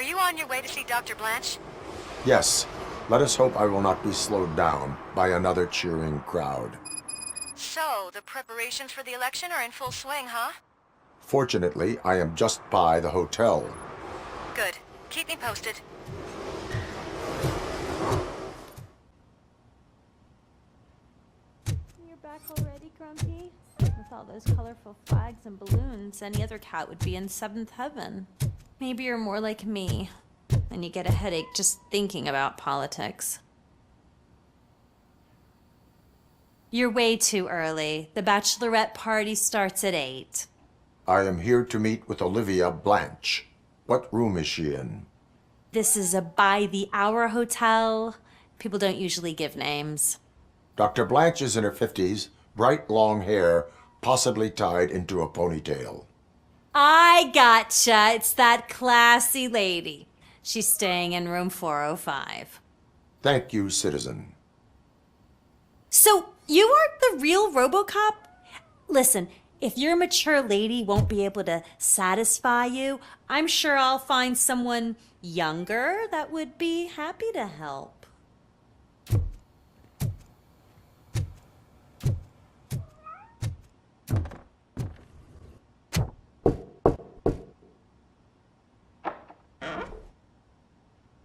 you on your way to see Dr. Blanche? Yes. Let us hope I will not be slowed down by another cheering crowd. So, the preparations for the election are in full swing, huh? Fortunately, I am just by the hotel. Good. Keep me posted. You're back already, Grumpy? With all those colorful flags and balloons, any other cat would be in seventh heaven. Maybe you're more like me, and you get a headache just thinking about politics. You're way too early. The bachelorette party starts at 8. I am here to meet with Olivia Blanche. What room is she in? This is a by-the-hour hotel. People don't usually give names. Dr. Blanche is in her 50s, bright long hair, possibly tied into a ponytail. I gotcha. It's that classy lady. She's staying in room 405. Thank you, citizen. So, you aren't the real RoboCop? Listen, if your mature lady won't be able to satisfy you, I'm sure I'll find someone younger that would be happy to help.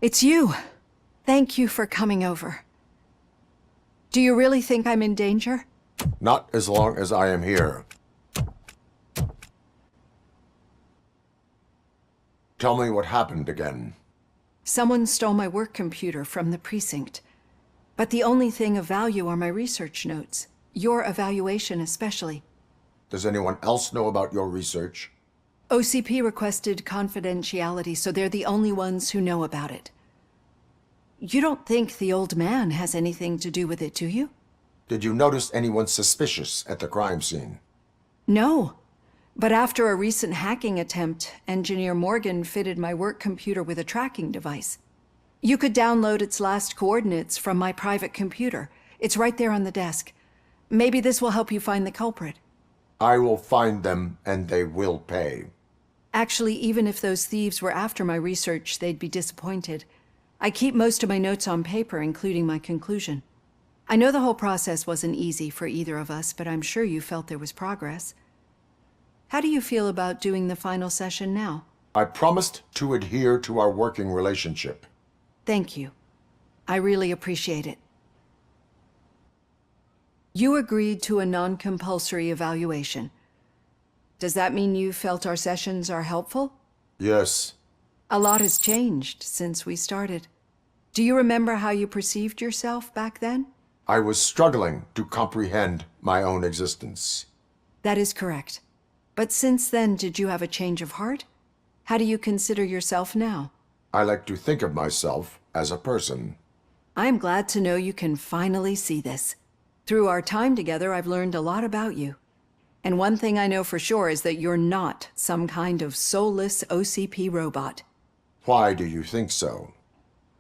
It's you. Thank you for coming over. Do you really think I'm in danger? Not as long as I am here. Tell me what happened again. Someone stole my work computer from the precinct. But the only thing of value are my research notes. Your evaluation especially. Does anyone else know about your research? OCP requested confidentiality, so they're the only ones who know about it. You don't think the old man has anything to do with it, do you? Did you notice anyone suspicious at the crime scene? No. But after a recent hacking attempt, Engineer Morgan fitted my work computer with a tracking device. You could download its last coordinates from my private computer. It's right there on the desk. Maybe this will help you find the culprit. I will find them, and they will pay. Actually, even if those thieves were after my research, they'd be disappointed. I keep most of my notes on paper, including my conclusion. I know the whole process wasn't easy for either of us, but I'm sure you felt there was progress. How do you feel about doing the final session now? I promised to adhere to our working relationship. Thank you. I really appreciate it. You agreed to a non-compulsory evaluation. Does that mean you felt our sessions are helpful? Yes. A lot has changed since we started. Do you remember how you perceived yourself back then? I was struggling to comprehend my own existence. That is correct. But since then, did you have a change of heart? How do you consider yourself now? I like to think of myself as a person. I'm glad to know you can finally see this. Through our time together, I've learned a lot about you. And one thing I know for sure is that you're not some kind of soulless OCP robot. Why do you think so?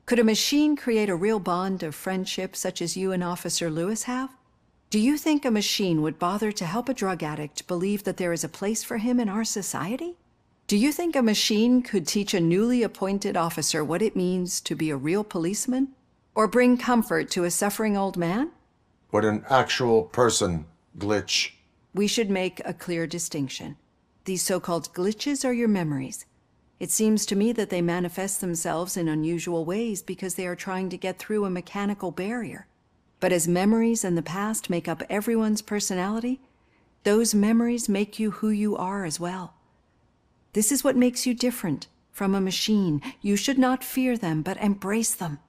Could a machine create a real bond of friendship such as you and Officer Lewis have? Do you think a machine would bother to help a drug addict believe that there is a place for him in our society? Do you think a machine could teach a newly appointed officer what it means to be a real policeman? Or bring comfort to a suffering old man? Would an actual person glitch? We should make a clear distinction. These so-called glitches are your memories. It seems to me that they manifest themselves in unusual ways because they are trying to get through a mechanical barrier. But as memories in the past make up everyone's personality, those memories make you who you are as well. This is what makes you different from a machine. You should not fear them, but embrace them.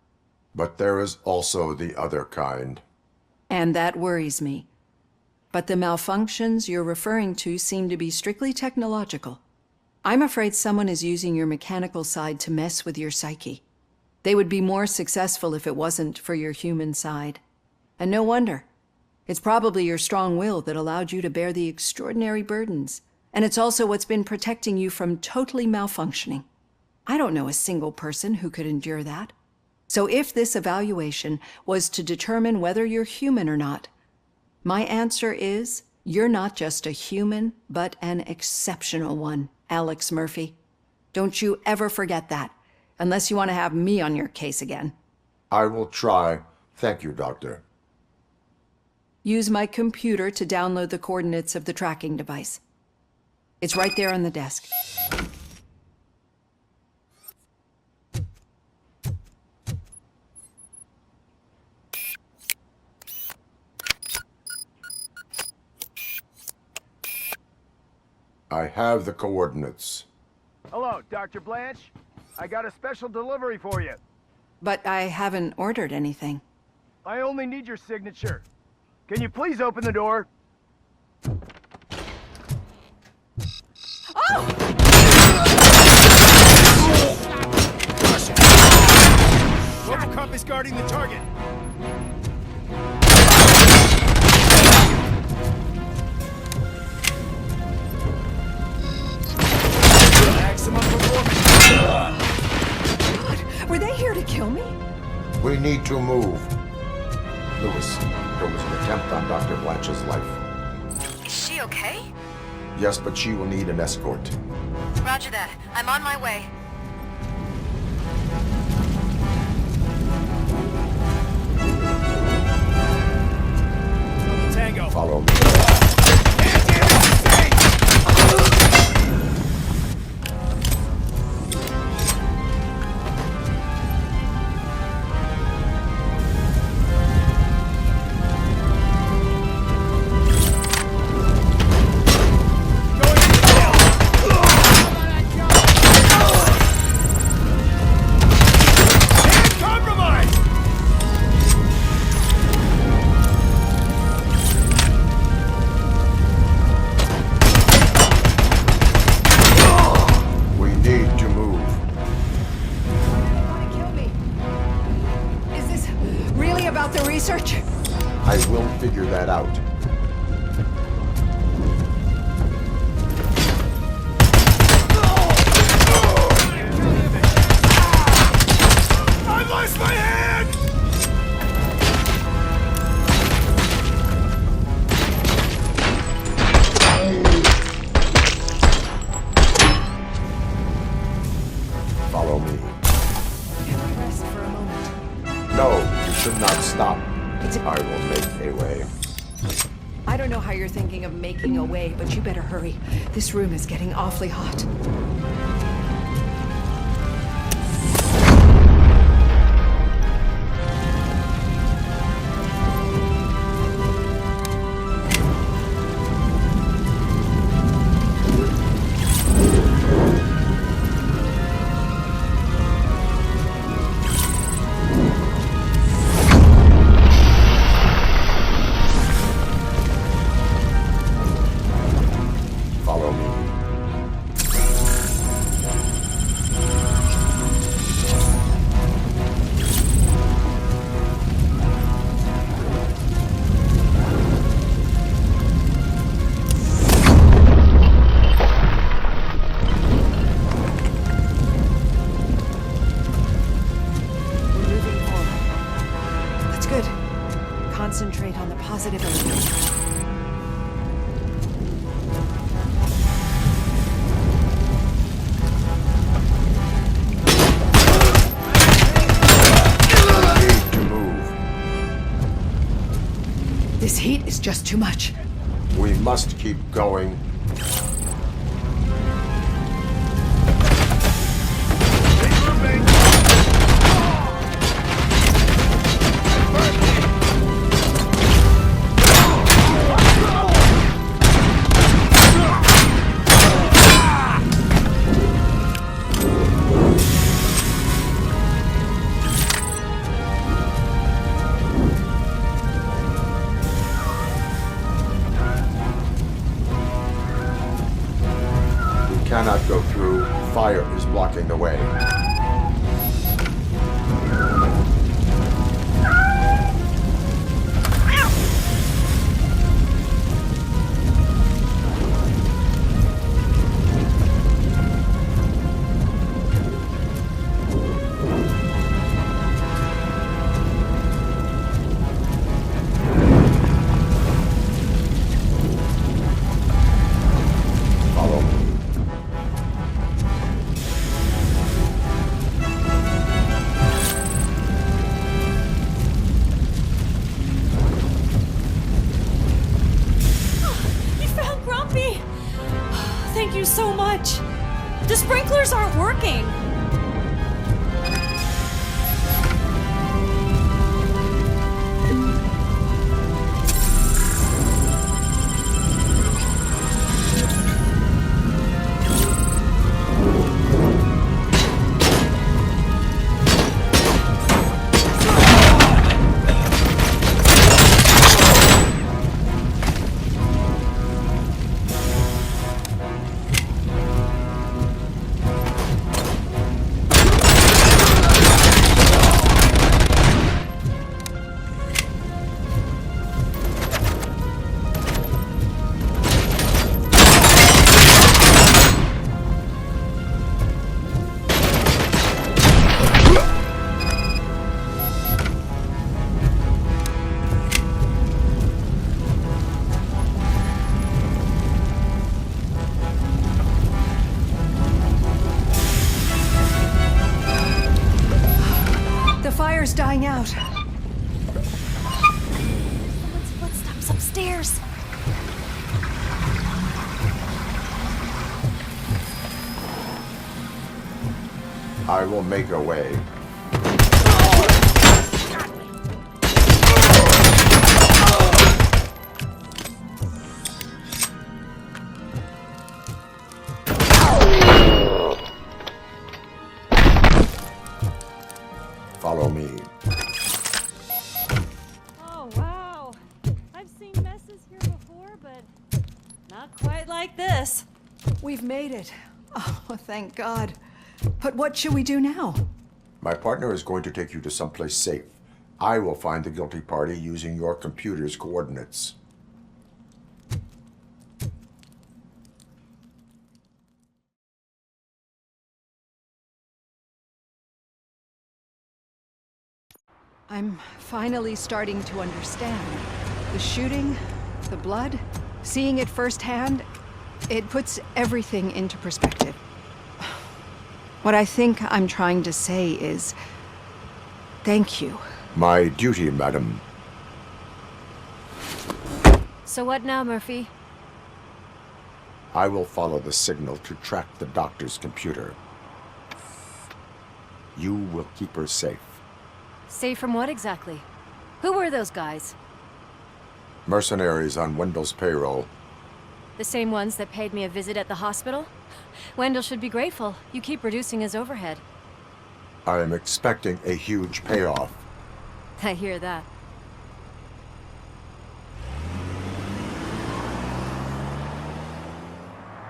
But there is also the other kind. And that worries me. But the malfunctions you're referring to seem to be strictly technological. I'm afraid someone is using your mechanical side to mess with your psyche. They would be more successful if it wasn't for your human side. And no wonder. It's probably your strong will that allowed you to bear the extraordinary burdens. And it's also what's been protecting you from totally malfunctioning. I don't know a single person who could endure that. So if this evaluation was to determine whether you're human or not, my answer is, you're not just a human, but an exceptional one, Alex Murphy. Don't you ever forget that. Unless you want to have me on your case again. I will try. Thank you, Doctor. Use my computer to download the coordinates of the tracking device. It's right there on the desk. I have the coordinates. Hello, Dr. Blanche. I got a special delivery for you. But I haven't ordered anything. I only need your signature. Can you please open the door? RoboCop is guarding the target. Maximum performance. Were they here to kill me? We need to move. Lewis, there was an attempt on Dr. Blanche's life. Is she okay? Yes, but she will need an escort. Roger that. I'm on my way. Tango. Follow me. Research? I will figure that out. I lost my hand! Follow me. Can we rest for a moment? No, you should not stop. I will make a way. I don't know how you're thinking of making a way, but you better hurry. This room is getting awfully hot. Concentrate on the positive elements. Need to move. This heat is just too much. We must keep going. Cannot go through. Fire is blocking the way. sprinklers aren't working. Dying out. Someone's footsteps upstairs. I will make a way. Follow me. Oh, wow. I've seen messes here before, but not quite like this. We've made it. Oh, thank God. But what should we do now? My partner is going to take you to someplace safe. I will find the guilty party using your computer's coordinates. I'm finally starting to understand. The shooting, the blood, seeing it firsthand, it puts everything into perspective. What I think I'm trying to say is, thank you. My duty, madam. So what now, Murphy? I will follow the signal to track the doctor's computer. You will keep her safe. Safe from what exactly? Who were those guys? Mercenaries on Wendell's payroll. The same ones that paid me a visit at the hospital? Wendell should be grateful. You keep reducing his overhead. I am expecting a huge payoff. I hear that.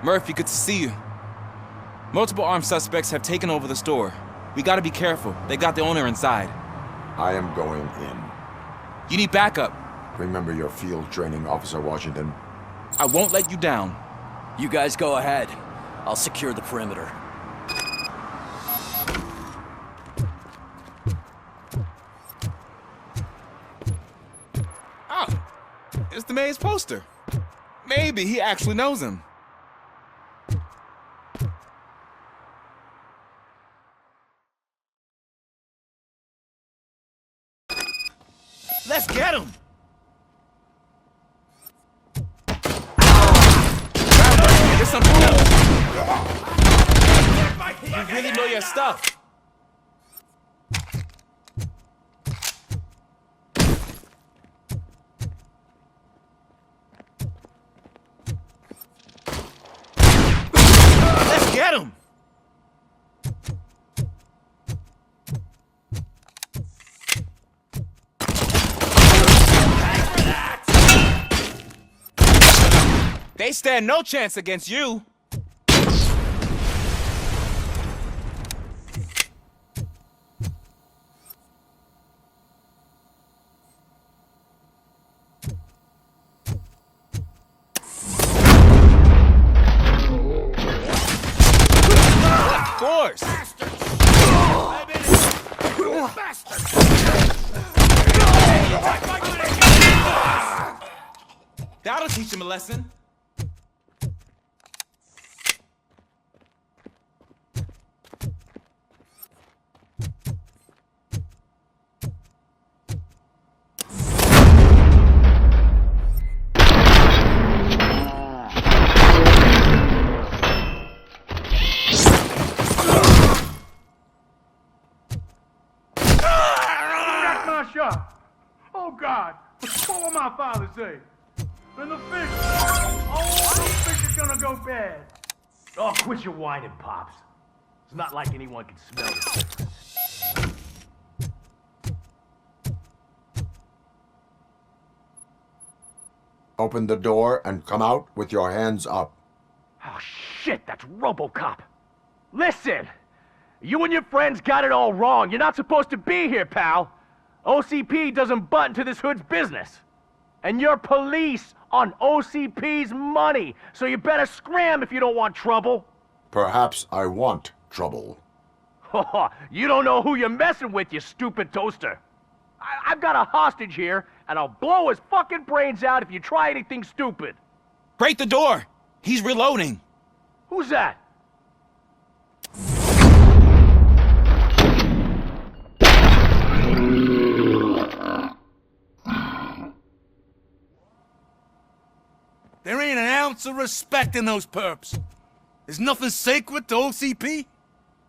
Murphy, good to see you. Multiple armed suspects have taken over the store. We gotta be careful. They got the owner inside. I am going in. You need backup. Remember your field training, Officer Washington. I won't let you down. You guys go ahead. I'll secure the perimeter. Oh, it's the mayor's poster. Maybe he actually knows him. Let's get him! There's something else. You really know your stuff. Let's get him! They stand no chance against you. Of course. That'll teach him a lesson. shot. Oh, God. What will my father say? And the fish. Oh, the fish is gonna go bad. Oh, quit your whining, Pops. It's not like anyone can smell it. Open the door and come out with your hands up. Oh, shit, that's RoboCop. Listen, you and your friends got it all wrong. You're not supposed to be here, pal. OCP doesn't butt into this hood's business. And you're police on OCP's money, so you better scram if you don't want trouble. Perhaps I want trouble. You don't know who you're messing with, you stupid toaster. I've got a hostage here, and I'll blow his fucking brains out if you try anything stupid. Break the door! He's reloading! Who's that? There ain't an ounce of respect in those perps. There's nothing sacred to OCP.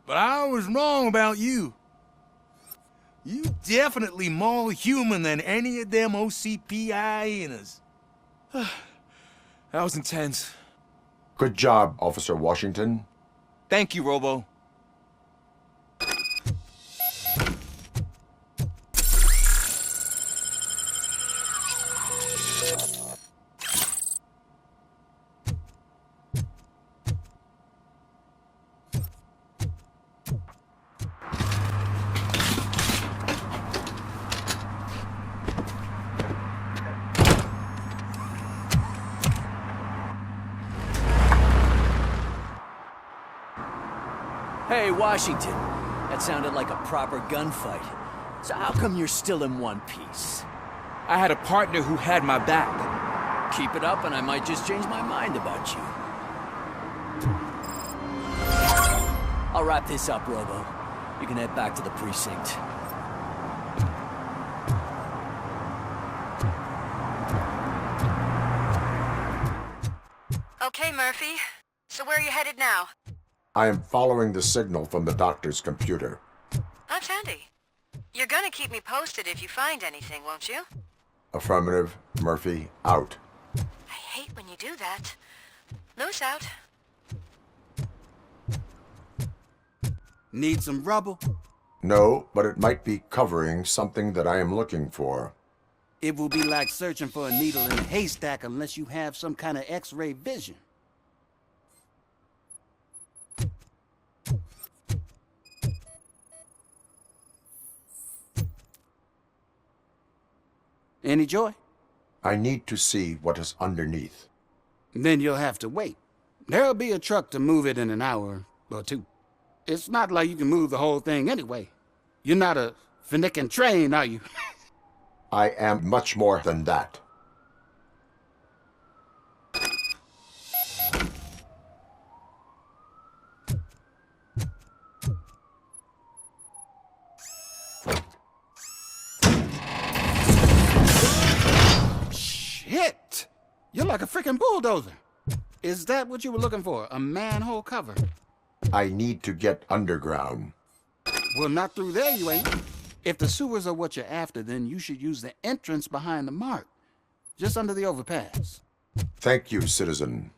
But I was wrong about you. You definitely more human than any of them OCP hyenas. That was intense. Good job, Officer Washington. Thank you, Robo. Hey, Washington. That sounded like a proper gunfight. So how come you're still in one piece? I had a partner who had my back. Keep it up and I might just change my mind about you. I'll wrap this up, Robo. You can head back to the precinct. Okay, Murphy. So where are you headed now? I am following the signal from the doctor's computer. That's handy. You're gonna keep me posted if you find anything, won't you? Affirmative. Murphy, out. I hate when you do that. Loose out. Need some rubble? No, but it might be covering something that I am looking for. It will be like searching for a needle in a haystack unless you have some kind of X-ray vision. Any joy? I need to see what is underneath. Then you'll have to wait. There'll be a truck to move it in an hour or two. It's not like you can move the whole thing anyway. You're not a finicking train, are you? I am much more than that. Shit! You're like a freaking bulldozer. Is that what you were looking for? A manhole cover? I need to get underground. Well, not through there, you ain't. If the sewers are what you're after, then you should use the entrance behind the mark. Just under the overpass. Thank you, citizen.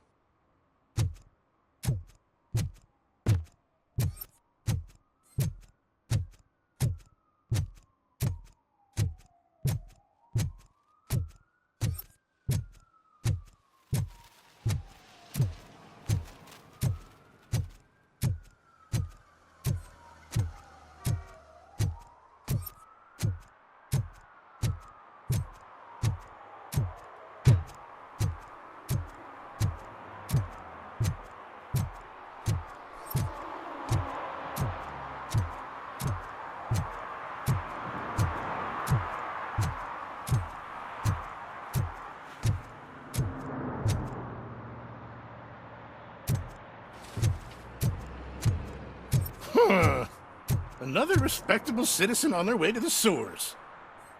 Another respectable citizen on their way to the sewers.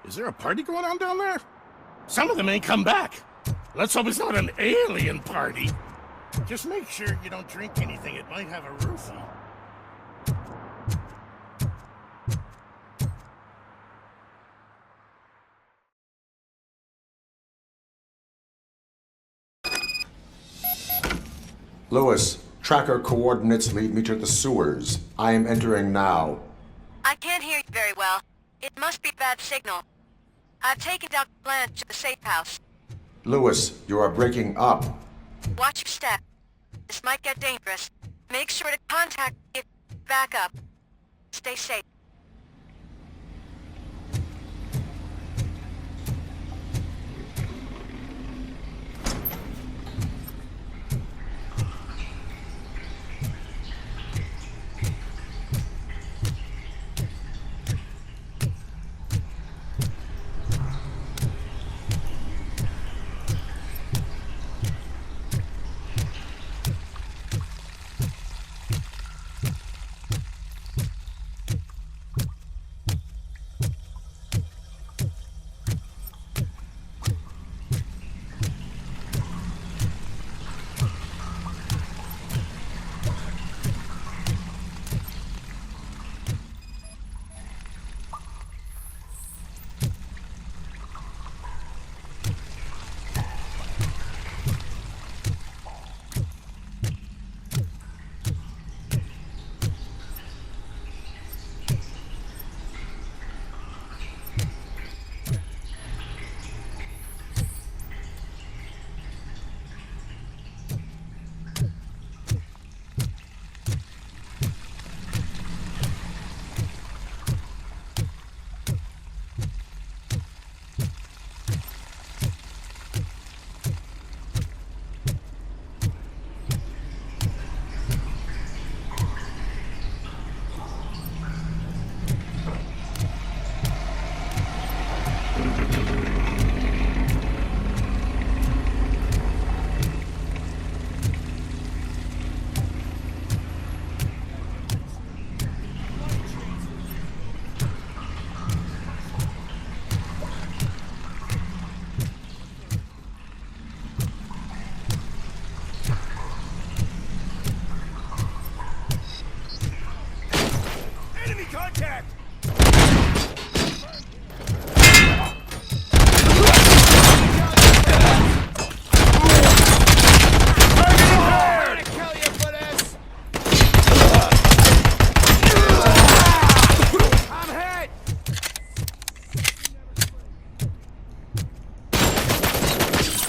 Is there a party going on down there? Some of them ain't come back. Let's hope it's not an alien party. Just make sure you don't drink anything that might have a roofie. Lewis, tracker coordinates lead me to the sewers. I am entering now. I can't hear you very well. It must be bad signal. I've taken Dr. Blanche to the safe house. Lewis, you are breaking up. Watch your step. This might get dangerous. Make sure to contact me if you back up. Stay safe.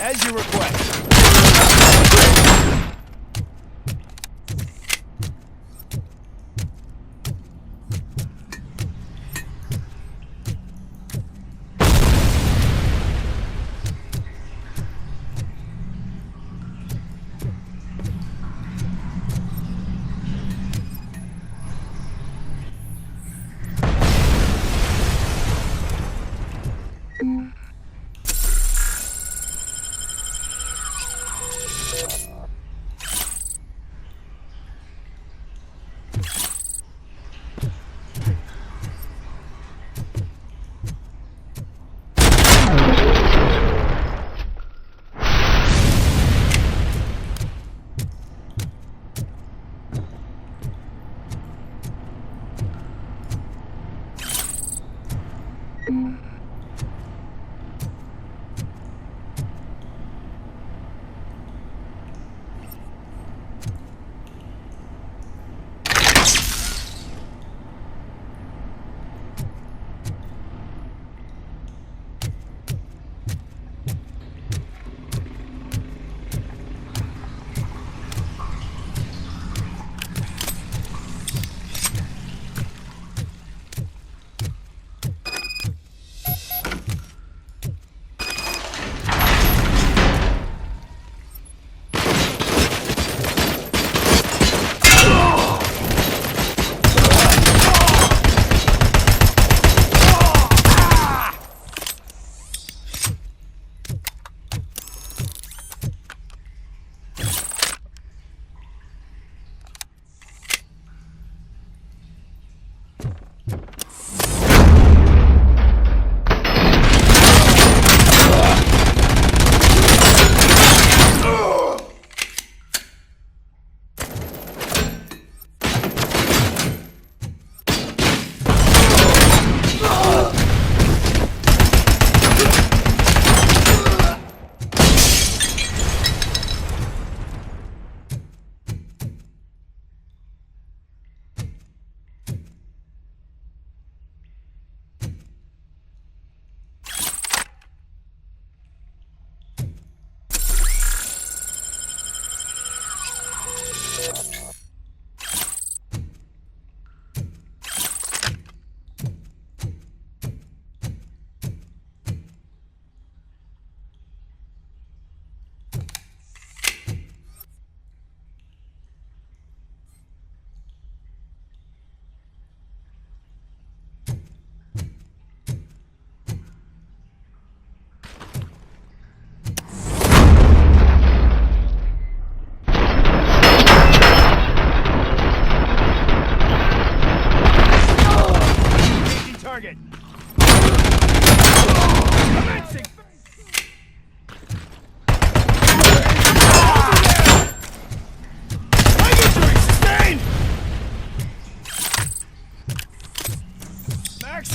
As you request.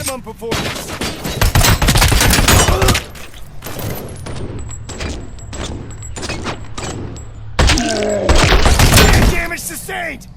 maximum performance. Damage sustained.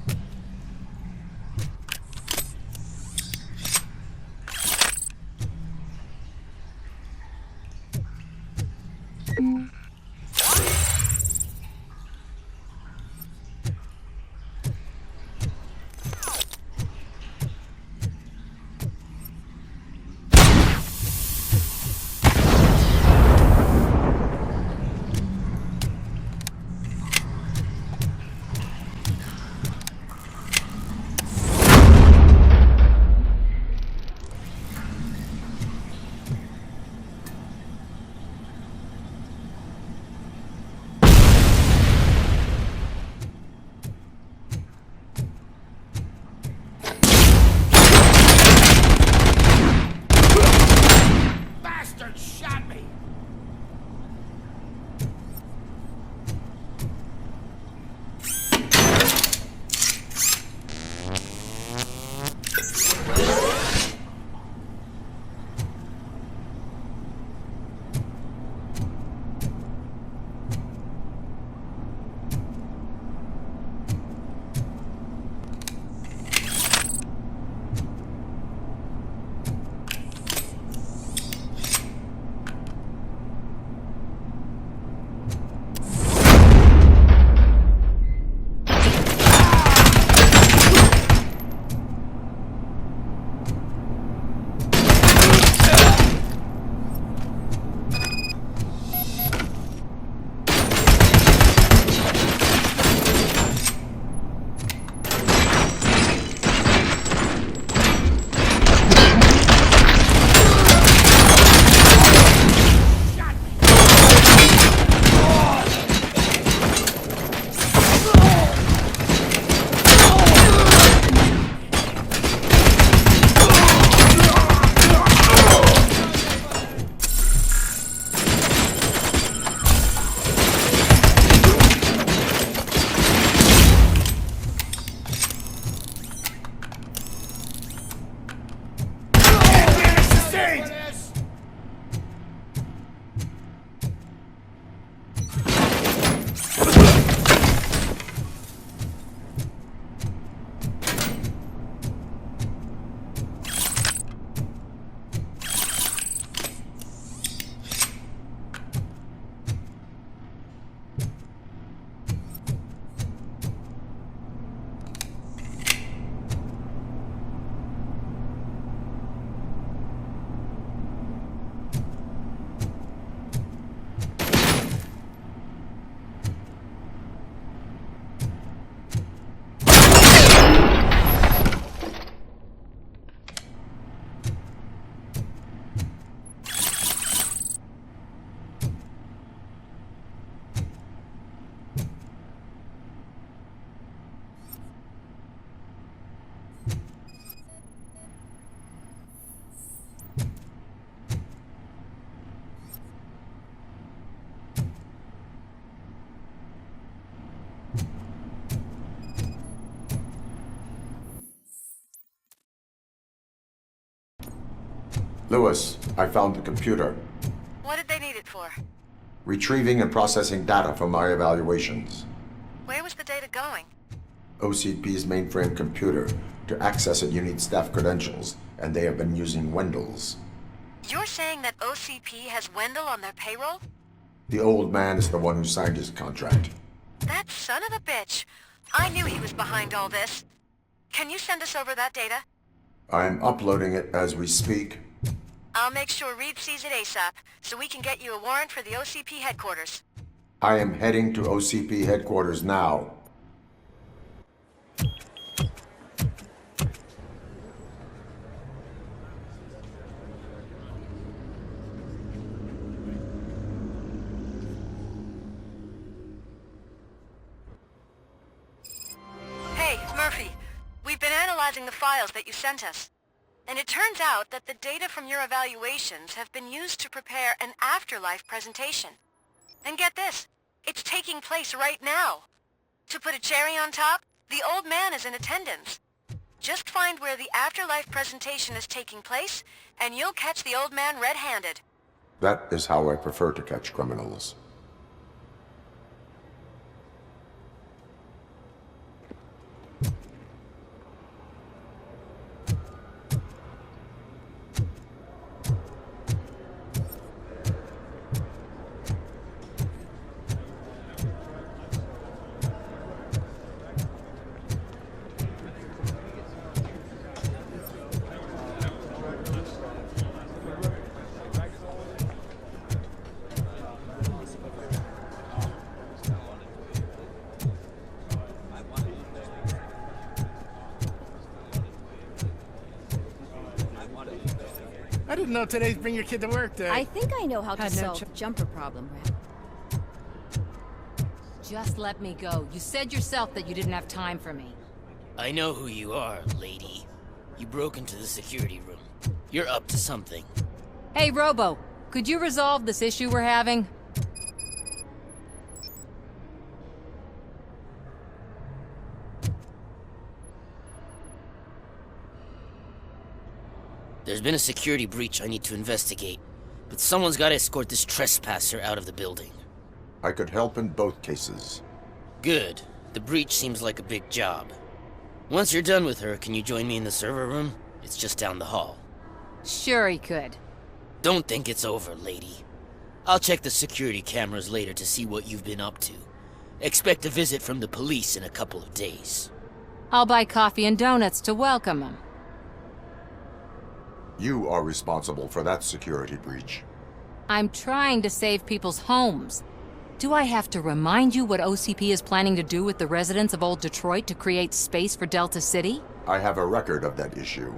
Lewis, I found the computer. What did they need it for? Retrieving and processing data from my evaluations. Where was the data going? OCP's mainframe computer. To access it, you need staff credentials, and they have been using Wendell's. You're saying that OCP has Wendell on their payroll? The old man is the one who signed his contract. That son of a bitch. I knew he was behind all this. Can you send us over that data? I'm uploading it as we speak. I'll make sure Reed sees it ASAP, so we can get you a warrant for the OCP headquarters. I am heading to OCP headquarters now. Hey, Murphy. We've been analyzing the files that you sent us. And it turns out that the data from your evaluations have been used to prepare an afterlife presentation. And get this, it's taking place right now. To put a cherry on top, the old man is in attendance. Just find where the afterlife presentation is taking place, and you'll catch the old man red-handed. That is how I prefer to catch criminals. I didn't know today's Bring Your Kid to Work Day. I think I know how to Had no solve the jumper problem, Red. Just let me go. You said yourself that you didn't have time for me. I know who you are, lady. You broke into the security room. You're up to something. Hey, Robo, could you resolve this issue we're having? There's been a security breach I need to investigate, but someone's got to escort this trespasser out of the building. I could help in both cases. Good. The breach seems like a big job. Once you're done with her, can you join me in the server room? It's just down the hall. Sure he could. Don't think it's over, lady. I'll check the security cameras later to see what you've been up to. Expect a visit from the police in a couple of days. I'll buy coffee and donuts to welcome him. You are responsible for that security breach. I'm trying to save people's homes. Do I have to remind you what OCP is planning to do with the residents of Old Detroit to create space for Delta City? I have a record of that issue.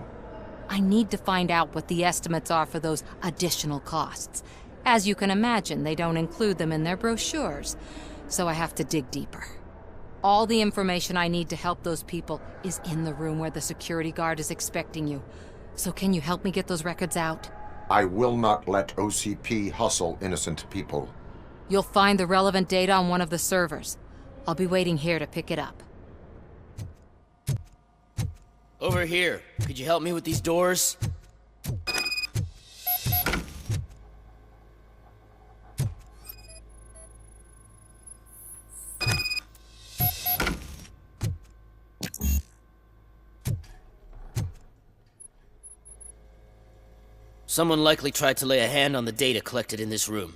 I need to find out what the estimates are for those additional costs. As you can imagine, they don't include them in their brochures, so I have to dig deeper. All the information I need to help those people is in the room where the security guard is expecting you. So can you help me get those records out? I will not let OCP hustle innocent people. You'll find the relevant data on one of the servers. I'll be waiting here to pick it up. Over here. Could you help me with these doors? Someone likely tried to lay a hand on the data collected in this room.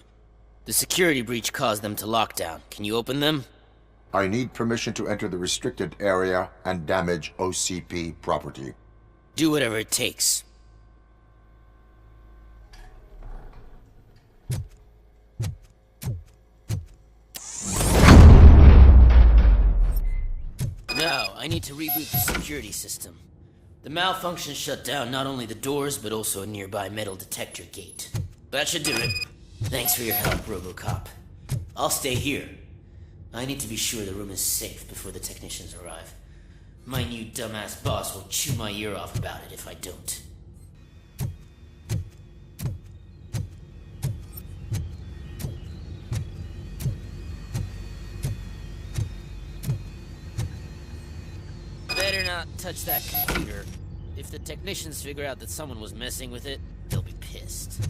The security breach caused them to lock down. Can you open them? I need permission to enter the restricted area and damage OCP property. Do whatever it takes. Now, I need to reboot the security system. The malfunction shut down not only the doors, but also a nearby metal detector gate. That should do it. Thanks for your help, RoboCop. I'll stay here. I need to be sure the room is safe before the technicians arrive. My new dumbass boss will chew my ear off about it if I don't. Better not touch that computer. If the technicians figure out that someone was messing with it, they'll be pissed.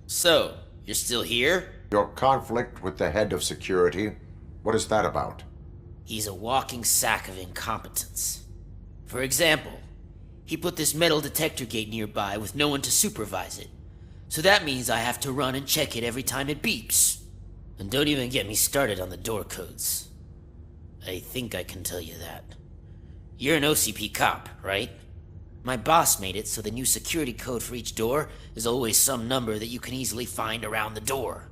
So, you're still here? Your conflict with the head of security, what is that about? He's a walking sack of incompetence. For example, he put this metal detector gate nearby with no one to supervise it. So that means I have to run and check it every time it beeps. And don't even get me started on the door codes. I think I can tell you that. You're an OCP cop, right? My boss made it so the new security code for each door is always some number that you can easily find around the door.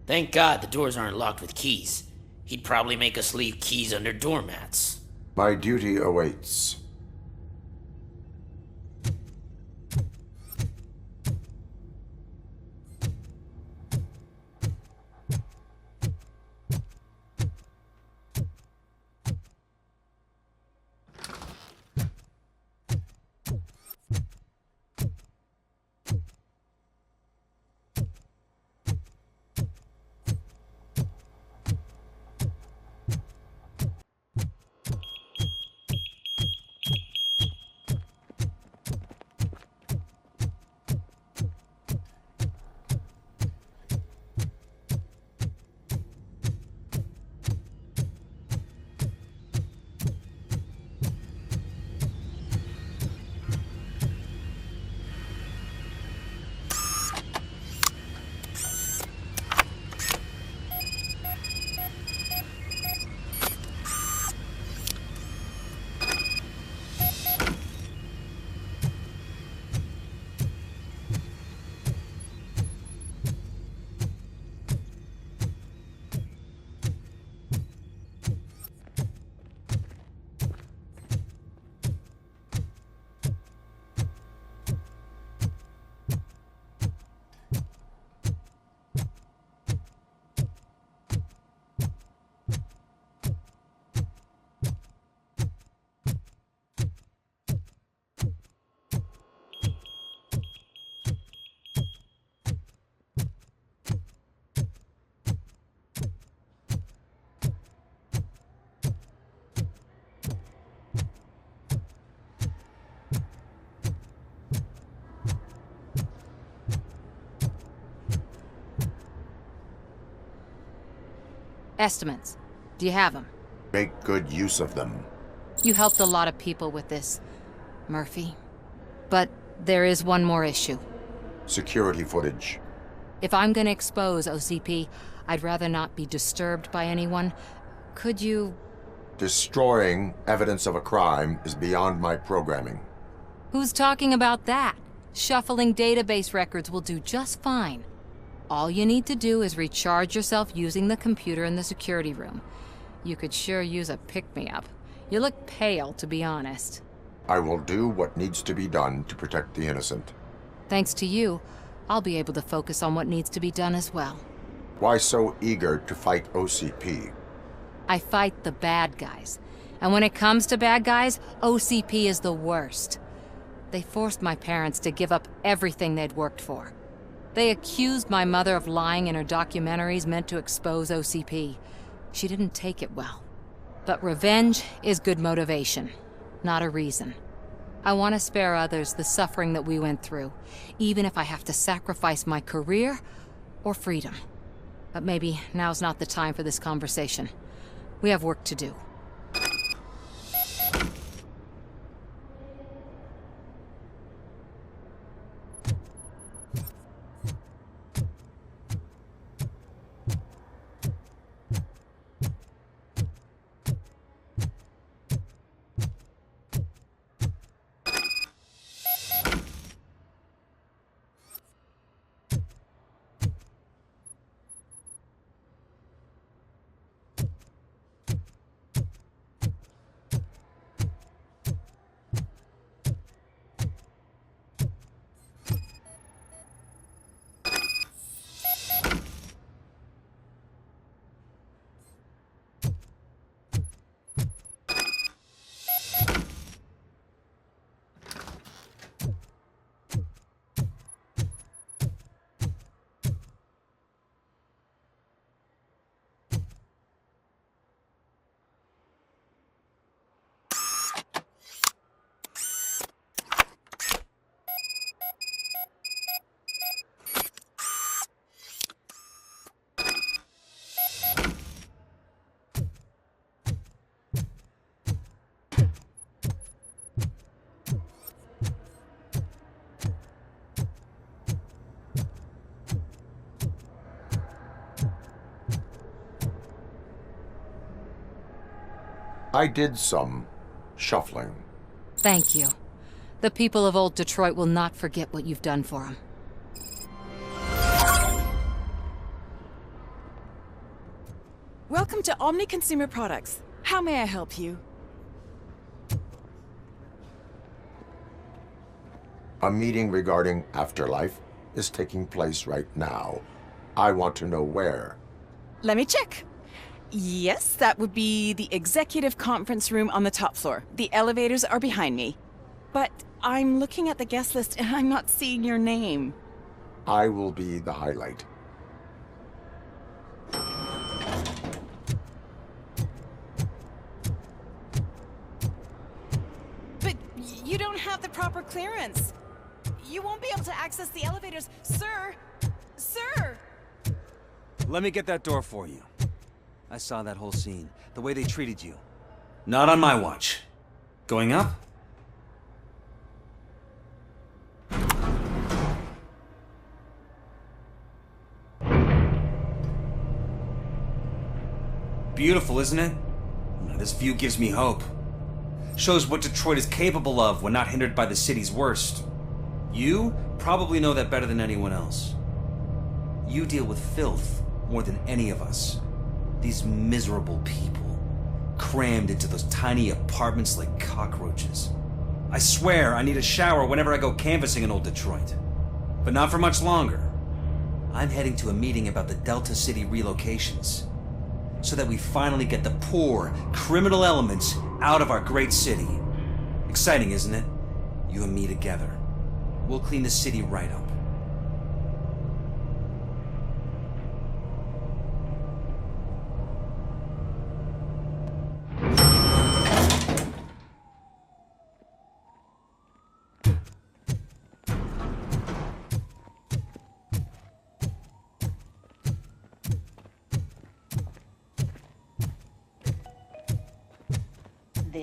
Thank God the doors aren't locked with keys. He'd probably make us leave keys under doormats. My duty awaits. Estimates. Do you have them? Make good use of them. You helped a lot of people with this, Murphy. But there is one more issue. Security footage. If I'm gonna expose OCP, I'd rather not be disturbed by anyone. Could you... Destroying evidence of a crime is beyond my programming. Who's talking about that? Shuffling database records will do just fine. All you need to do is recharge yourself using the computer in the security room. You could sure use a pick-me-up. You look pale, to be honest. I will do what needs to be done to protect the innocent. Thanks to you, I'll be able to focus on what needs to be done as well. Why so eager to fight OCP? I fight the bad guys. And when it comes to bad guys, OCP is the worst. They forced my parents to give up everything they'd worked for. They accused my mother of lying in her documentaries meant to expose OCP. She didn't take it well. But revenge is good motivation, not a reason. I want to spare others the suffering that we went through, even if I have to sacrifice my career or freedom. But maybe now's not the time for this conversation. We have work to do. I did some shuffling. Thank you. The people of old Detroit will not forget what you've done for them. Welcome to Omni Consumer Products. How may I help you? A meeting regarding afterlife is taking place right now. I want to know where. Let me check. Yes, that would be the executive conference room on the top floor. The elevators are behind me. But I'm looking at the guest list and I'm not seeing your name. I will be the highlight. But you don't have the proper clearance. You won't be able to access the elevators. Sir! Sir! Let me get that door for you. I saw that whole scene. The way they treated you. Not on my watch. Going up? Beautiful, isn't it? This view gives me hope. Shows what Detroit is capable of when not hindered by the city's worst. You probably know that better than anyone else. You deal with filth more than any of us. These miserable people, crammed into those tiny apartments like cockroaches. I swear I need a shower whenever I go canvassing in old Detroit. But not for much longer. I'm heading to a meeting about the Delta City relocations, so that we finally get the poor, criminal elements out of our great city. Exciting, isn't it? You and me together. We'll clean the city right up.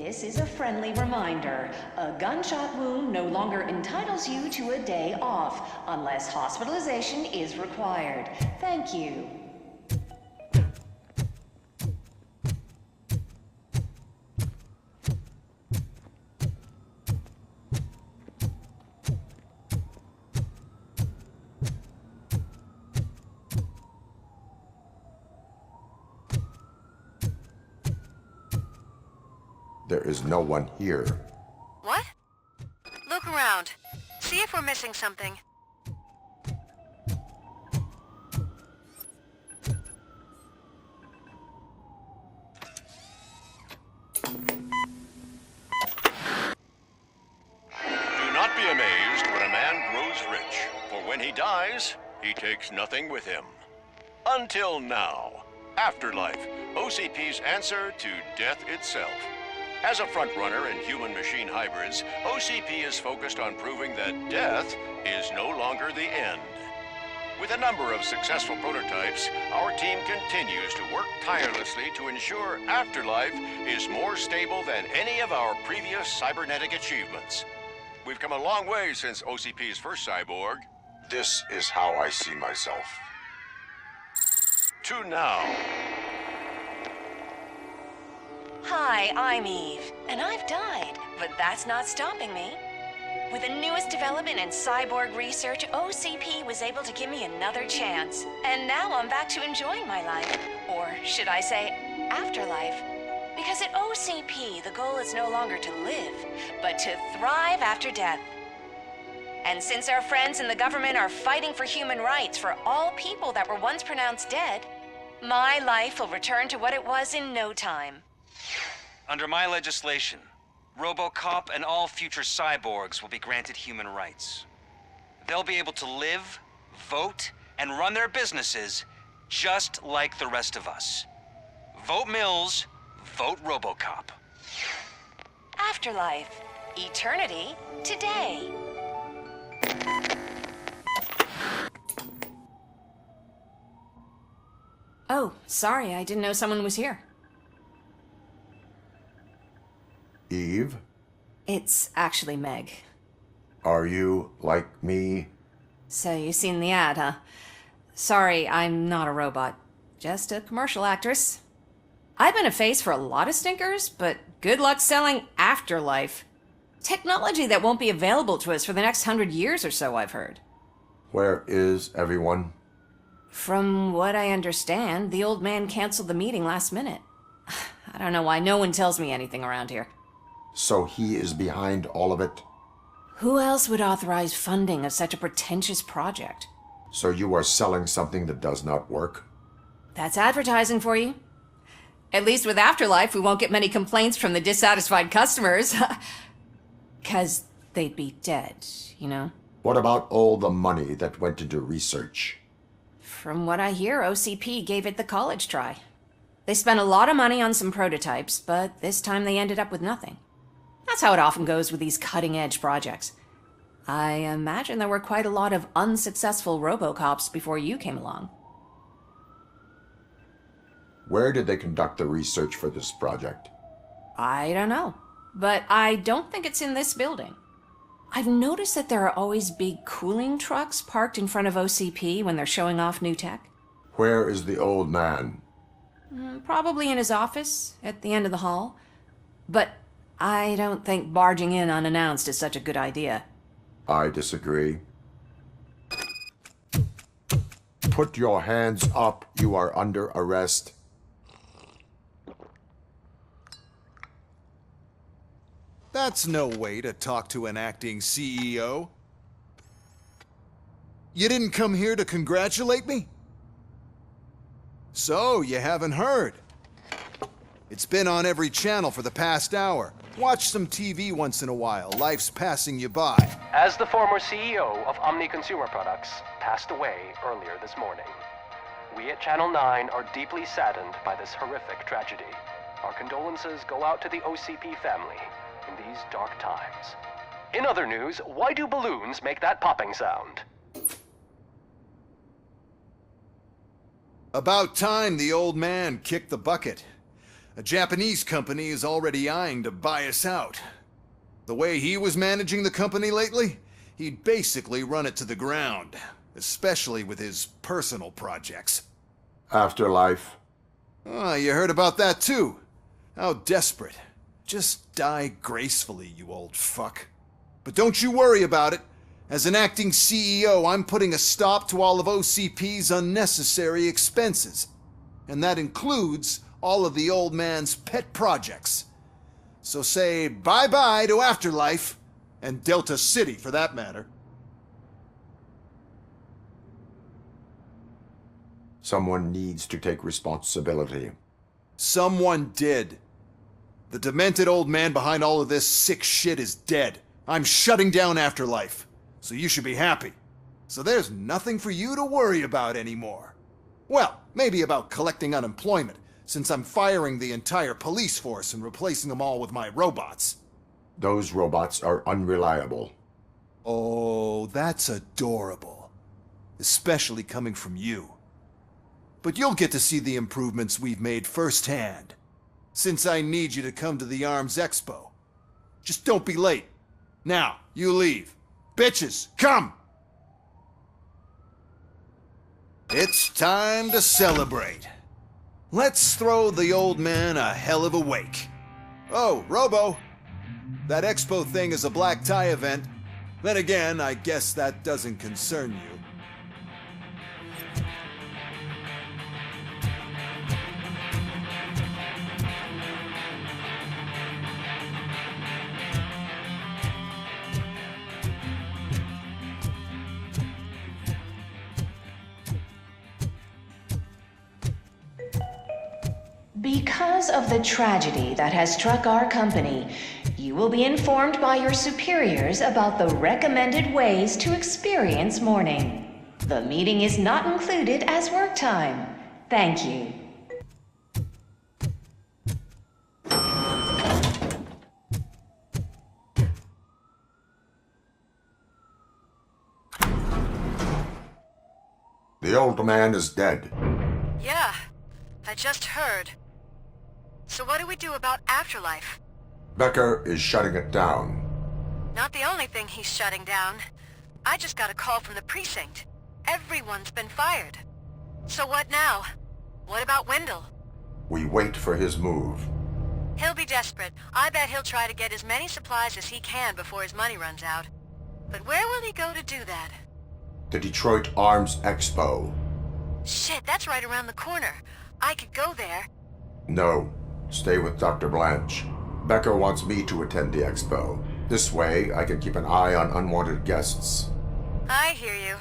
This is a friendly reminder. A gunshot wound no longer entitles you to a day off, unless hospitalization is required. Thank you. There is no one here. What? Look around. See if we're missing something. Do not be amazed when a man grows rich, for when he dies, he takes nothing with him. Until now. Afterlife, OCP's answer to death itself. As a frontrunner in human-machine hybrids, OCP is focused on proving that death is no longer the end. With a number of successful prototypes, our team continues to work tirelessly to ensure Afterlife is more stable than any of our previous cybernetic achievements. We've come a long way since OCP's first cyborg. This is how I see myself. To now. Hi, I'm Eve, and I've died, but that's not stopping me. With the newest development in cyborg research, OCP was able to give me another chance. And now I'm back to enjoying my life. Or should I say, afterlife. Because at OCP, the goal is no longer to live, but to thrive after death. And since our friends in the government are fighting for human rights for all people that were once pronounced dead, my life will return to what it was in no time. Under my legislation, RoboCop and all future cyborgs will be granted human rights. They'll be able to live, vote, and run their businesses just like the rest of us. Vote Mills, vote RoboCop. Afterlife. Eternity. Today. Oh, sorry, I didn't know someone was here. Eve? It's actually Meg. Are you like me? So you've seen the ad, huh? Sorry, I'm not a robot. Just a commercial actress. I've been a face for a lot of stinkers, but good luck selling Afterlife. Technology that won't be available to us for the next 100 years or so, I've heard. Where is everyone? From what I understand, the old man canceled the meeting last minute. I don't know why no one tells me anything around here. So he is behind all of it? Who else would authorize funding of such a pretentious project? So you are selling something that does not work? That's advertising for you. At least with Afterlife, we won't get many complaints from the dissatisfied customers. 'Cause they'd be dead, you know? What about all the money that went into research? From what I hear, OCP gave it the college try. They spent a lot of money on some prototypes, but this time they ended up with nothing. That's how it often goes with these cutting-edge projects. I imagine there were quite a lot of unsuccessful RoboCops before you came along. Where did they conduct the research for this project? I don't know, but I don't think it's in this building. I've noticed that there are always big cooling trucks parked in front of OCP when they're showing off new tech. Where is the old man? Probably in his office, at the end of the hall. But I don't think barging in unannounced is such a good idea. I disagree. Put your hands up. You are under arrest. That's no way to talk to an acting CEO. You didn't come here to congratulate me? So, you haven't heard. It's been on every channel for the past hour. Watch some TV once in a while. Life's passing you by. As the former CEO of Omni Consumer Products passed away earlier this morning, we at Channel 9 are deeply saddened by this horrific tragedy. Our condolences go out to the OCP family in these dark times. In other news, why do balloons make that popping sound? About time the old man kicked the bucket. A Japanese company is already eyeing to buy us out. The way he was managing the company lately, he'd basically run it to the ground, especially with his personal projects. Afterlife. Ah, you heard about that too. How desperate. Just die gracefully, you old fuck. But don't you worry about it. As an acting CEO, I'm putting a stop to all of OCP's unnecessary expenses. And that includes all of the old man's pet projects. So say bye-bye to Afterlife, and Delta City for that matter. Someone needs to take responsibility. Someone did. The demented old man behind all of this sick shit is dead. I'm shutting down Afterlife, so you should be happy. So there's nothing for you to worry about anymore. Well, maybe about collecting unemployment, since I'm firing the entire police force and replacing them all with my robots. Those robots are unreliable. Oh, that's adorable. Especially coming from you. But you'll get to see the improvements we've made firsthand, since I need you to come to the Arms Expo. Just don't be late. Now, you leave. Bitches, come! It's time to celebrate. Let's throw the old man a hell of a wake. Oh, Robo! That expo thing is a black tie event. Then again, I guess that doesn't concern you. Because of the tragedy that has struck our company, you will be informed by your superiors about the recommended ways to experience mourning. The meeting is not included as work time. Thank you. The old man is dead. Yeah, I just heard. So what do we do about Afterlife? Becker is shutting it down. Not the only thing he's shutting down. I just got a call from the precinct. Everyone's been fired. So what now? What about Wendell? We wait for his move. He'll be desperate. I bet he'll try to get as many supplies as he can before his money runs out. But where will he go to do that? The Detroit Arms Expo. Shit, that's right around the corner. I could go there. No. Stay with Dr. Blanche. Becker wants me to attend the expo. This way, I can keep an eye on unwanted guests. I hear you.